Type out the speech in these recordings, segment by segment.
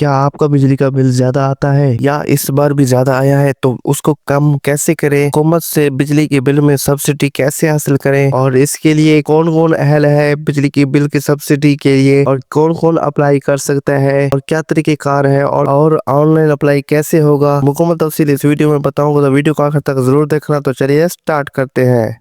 क्या आपका बिजली का बिल ज्यादा आता है या इस बार भी ज्यादा आया है तो उसको कम कैसे करें? हुकूमत से बिजली के बिल में सब्सिडी कैसे हासिल करें और इसके लिए कौन कौन अहल है बिजली के बिल की सब्सिडी के लिए और कौन कौन अप्लाई कर सकता है और क्या तरीके कार है और ऑनलाइन अप्लाई कैसे होगा, मुकम्मल तफसील इस वीडियो में बताऊंगा। तो वीडियो को आखिर तक जरूर देखना। तो चलिए स्टार्ट करते हैं।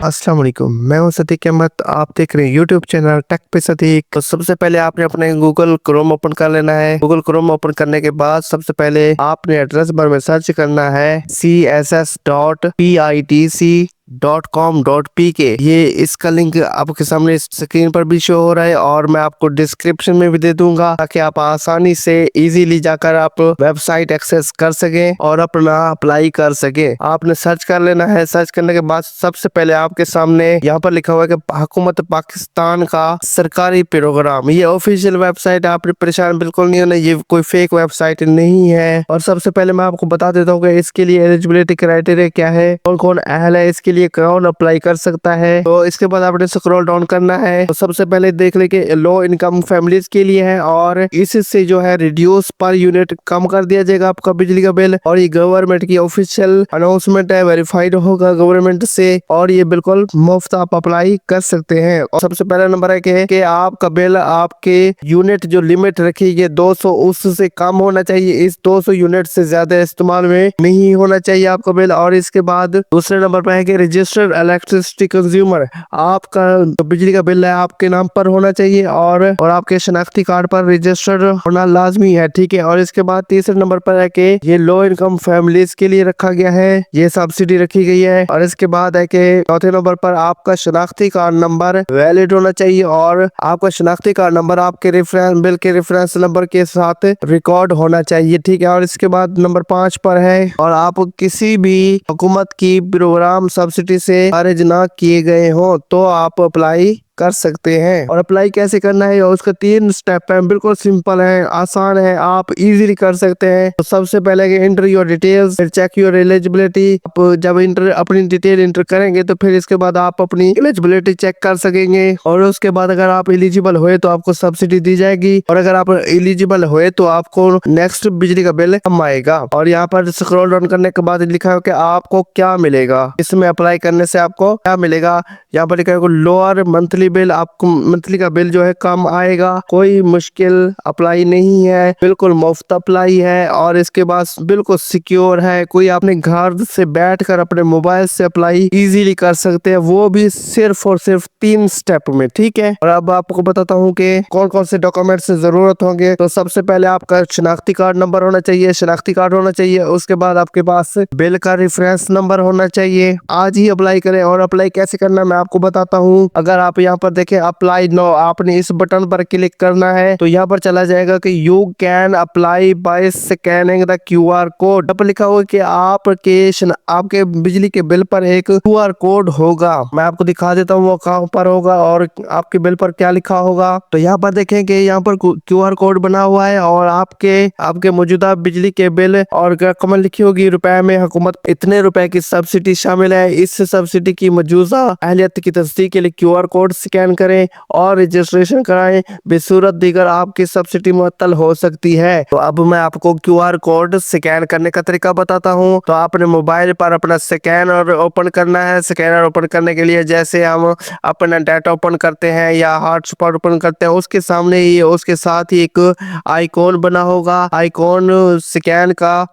अस्सलाम वालेकुम, मैं हूं सदीक अहमद। आप देख रहे हैं यूट्यूब चैनल टेक पे सदीक। तो सबसे पहले आपने अपने गूगल क्रोम ओपन कर लेना है। गूगल क्रोम ओपन करने के बाद सबसे पहले आपने एड्रेस बार में सर्च करना है css.pitc.com.pk। ये इसका लिंक आपके सामने स्क्रीन पर भी शो हो रहा है और मैं आपको डिस्क्रिप्शन में भी दे दूंगा ताकि आप आसानी से इजीली जाकर आप वेबसाइट एक्सेस कर सके और अपना अप्लाई कर सके। आपने सर्च कर लेना है। सर्च करने के बाद सबसे पहले आपके सामने यहाँ पर लिखा हुआ है कि हुकूमत पाकिस्तान का सरकारी प्रोग्राम। ये ऑफिशियल वेबसाइट, आपने परेशान बिल्कुल नहीं होना, ये कोई फेक वेबसाइट नहीं है। और सबसे पहले मैं आपको बता देता हूँ कि इसके लिए एलिजिबिलिटी क्राइटेरिया क्या है, कौन कौन अहल है, इसके लिए कौन अप्लाई कर सकता है। तो इसके बाद आपने स्क्रॉल डाउन करना है। तो सबसे पहले देख ले कि लो इनकम फैमिलीज के लिए है और इससे जो है रिड्यूस पर यूनिट कम कर दिया जाएगा आपका बिजली का बिल। और ये गवर्नमेंट की ऑफिशियल अनाउंसमेंट है, वेरीफाइड होगा गवर्नमेंट से और ये बिल्कुल मुफ्त आप अप्लाई कर सकते हैं। और सबसे पहला नंबर है कि आपका बिल, आपके यूनिट जो लिमिट रखी है 200, उससे कम होना चाहिए। इस 200 यूनिट से ज्यादा इस्तेमाल में नहीं होना चाहिए आपका बिल। और इसके बाद दूसरे नंबर पर है कि रजिस्टर्ड इलेक्ट्रिसिटी कंज्यूमर, आपका जो बिजली का बिल है आपके नाम पर होना चाहिए और आपके शनाख्ती कार्ड पर रजिस्टर्ड होना लाजमी है, ठीक है। और इसके बाद तीसरे नंबर पर है कि ये लो इनकम फैमिलीज के लिए रखा गया है, ये सब्सिडी रखी गई है। और इसके बाद है कि चौथे नंबर पर आपका शनाख्ती कार्ड नंबर वैलिड होना चाहिए और आपका शनाख्ती कार्ड नंबर आपके रेफरेंस बिल के रेफरेंस नंबर के साथ रिकॉर्ड होना चाहिए, ठीक है। और इसके बाद नंबर 5 पर है और आप किसी भी हुकूमत की प्रोग्राम सब्सिडी से खारिज ना किए गए हो तो आप अप्लाई कर सकते हैं। और अप्लाई कैसे करना है और उसका 3 स्टेप है, बिल्कुल सिंपल है, आसान है, आप इजीली कर सकते हैं। तो सबसे पहले एंटर योर डिटेल्स, फिर चेक योर एलिजिबिलिटी। आप जब अपनी डिटेल एंटर करेंगे तो फिर इसके बाद आप अपनी एलिजिबिलिटी चेक कर सकेंगे और उसके बाद अगर आप एलिजिबल हुए तो आपको सब्सिडी दी जाएगी और अगर आप एलिजिबल हुए तो आपको नेक्स्ट बिजली का बिल कम आएगा। और यहाँ पर स्क्रॉल डाउन करने के बाद लिखा है कि आपको क्या मिलेगा, इसमें अप्लाई करने से आपको क्या मिलेगा। यहाँ पर लिखा है लोअर मंथली बिल, आपको मंथली का बिल जो है कम आएगा। कोई मुश्किल अप्लाई नहीं है, बिल्कुल मुफ्त अप्लाई है और इसके बाद बिल्कुल सिक्योर है। कोई अपने घर से बैठकर अपने मोबाइल से अप्लाई इजीली कर सकते हैं, वो भी सिर्फ और सिर्फ 3 स्टेप में, ठीक है। और अब आपको बताता हूँ कि कौन कौन से डॉक्यूमेंट से जरूरत होंगे। तो सबसे पहले आपका शनाख्ती कार्ड नंबर होना चाहिए, शनाख्ती कार्ड होना चाहिए। उसके बाद आपके पास बिल का रेफरेंस नंबर होना चाहिए। आज ही अप्लाई करें। और अप्लाई कैसे करना मैं आपको बताता हूँ। अगर आप यहाँ पर देखें अप्लाई नो, आपने इस बटन पर क्लिक करना है तो यहाँ पर चला जाएगा कि you can apply bye scanning the QR code. यहाँ पर लिखा होगा कि आपके बिजली के बिल पर एक QR कोड होगा। मैं आपको दिखा देता हूँ वो कहाँ पर होगा और आपके बिल पर क्या लिखा होगा। तो यहाँ पर देखें कि यहाँ पर QR कोड बना हुआ है और आपके मौजूदा बिजली के बिल और रकम लिखी होगी रुपए में। हुकूमत इतने रुपए की सब्सिडी शामिल है। इस सब्सिडी की मौजूदा अहलियत की तस्दीक के लिए QR कोड स्कैन करें और रजिस्ट्रेशन कराएं, बेसूरत दीगर आपकी सब्सिडी मुअत्तल हो सकती है। तो अब मैं आपको QR कोड स्कैन करने का तरीका बताता हूँ। तो आपने मोबाइल पर अपना स्कैनर ओपन करना है। स्कैनर ओपन करने के लिए जैसे हम अपना डाटा ओपन करते हैं या हॉटस्पॉट ओपन करते हैं, उसके सामने ही उसके साथ ही एक आइकॉन बना होगा, आइकॉन स्कैन का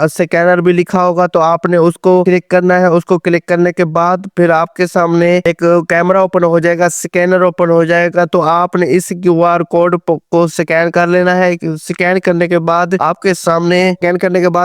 स्कैनर भी लिखा होगा। तो आपने उसको क्लिक करना है। उसको क्लिक करने के बाद फिर आपके सामने एक कैमरा ओपन हो जाएगा, स्कैनर ओपन हो जाएगा। तो आपने इस QR कोड को स्कैन कर लेना है। स्कैन करने के बाद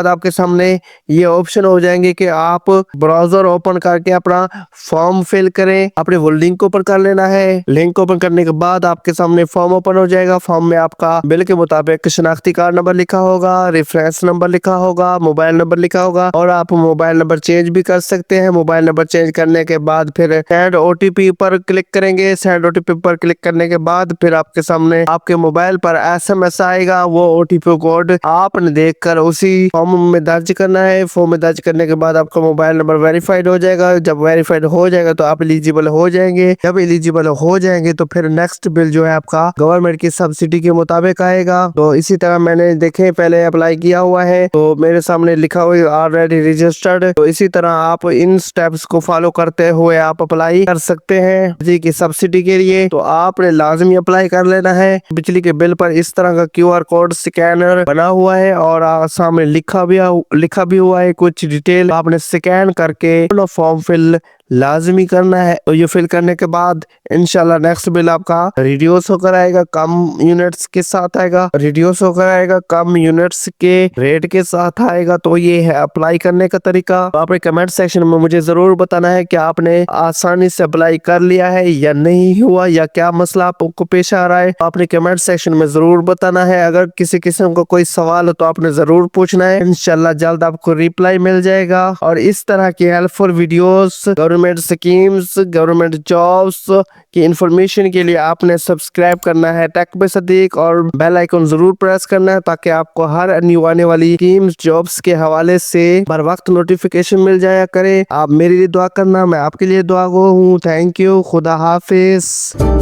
आपके सामने ये ऑप्शन हो जाएंगे कि आप ब्राउजर ओपन करके अपना फॉर्म फिल करें। अपने वो लिंक ओपन कर लेना है। लिंक ओपन करने के बाद आपके सामने फॉर्म ओपन हो जाएगा। फॉर्म में आपका बिल के मुताबिक शनाख्ती कार्ड नंबर लिखा होगा, रेफरेंस नंबर लिखा होगा, मोबाइल नंबर लिखा होगा और आप मोबाइल नंबर चेंज भी कर सकते हैं। मोबाइल नंबर चेंज करने के बाद फिर सेंड OTP पर क्लिक करेंगे। करेंगे। सेंड ओटीपी पर क्लिक करने के बाद फिर आपके सामने आपके मोबाइल पर एसएमएस आएगा। वो ओटीपी कोड आपने देखकर उसी फॉर्म में दर्ज करना है। फॉर्म में दर्ज करने के बाद आपका मोबाइल नंबर वेरीफाइड हो जाएगा। जब वेरीफाइड हो जाएगा तो आप एलिजिबल हो जाएंगे। जब एलिजिबल हो जाएंगे तो फिर नेक्स्ट बिल जो है आपका गवर्नमेंट की सब्सिडी के मुताबिक आएगा। तो इसी तरह मैंने देखे पहले अप्लाई किया हुआ है तो मेरे सामने लिखा हुआ ऑलरेडी रजिस्टर्ड। तो इसी तरह आप इन स्टेप्स को फॉलो करते हुए आप अप्लाई कर सकते हैं बिजली की सब्सिडी के लिए। तो आपने लाजमी अप्लाई कर लेना है। बिजली के बिल पर इस तरह का क्यूआर कोड स्कैनर बना हुआ है और सामने लिखा भी हुआ है कुछ डिटेल। आपने स्कैन करके फॉर्म फिल लाजमी करना है। तो ये फिल करने के बाद इंशाल्लाह नेक्स्ट बिल आपका रिड्यूस होकर आएगा, कम यूनिट्स के साथ आएगा। रिड्यूस होकर आएगा, कम यूनिट्स के रेट के साथ आएगा। तो ये है अप्लाई करने का तरीका। तो आपने कमेंट सेक्शन में मुझे जरूर बताना है कि आपने आसानी से अप्लाई कर लिया है या नहीं हुआ, या क्या मसला आपको पेश आ रहा है। तो आपने कमेंट सेक्शन में जरूर बताना है। अगर किसी किस्म का कोई सवाल हो तो आपने जरूर पूछना है। इंशाल्लाह जल्द आपको रिप्लाई मिल जाएगा। और इस तरह की helpful videos, government schemes, government jobs की इंफॉर्मेशन के लिए आपने सब्सक्राइब करना है टेक बाय सदीक और बेल आइकन जरूर प्रेस करना है ताकि आपको हर न्यू आने वाली स्कीम्स जॉब्स के हवाले से बर वक्त नोटिफिकेशन मिल जाया करे। आप मेरे लिए दुआ करना, मैं आपके लिए दुआ गो हूँ। Thank you. खुदा हाफिज।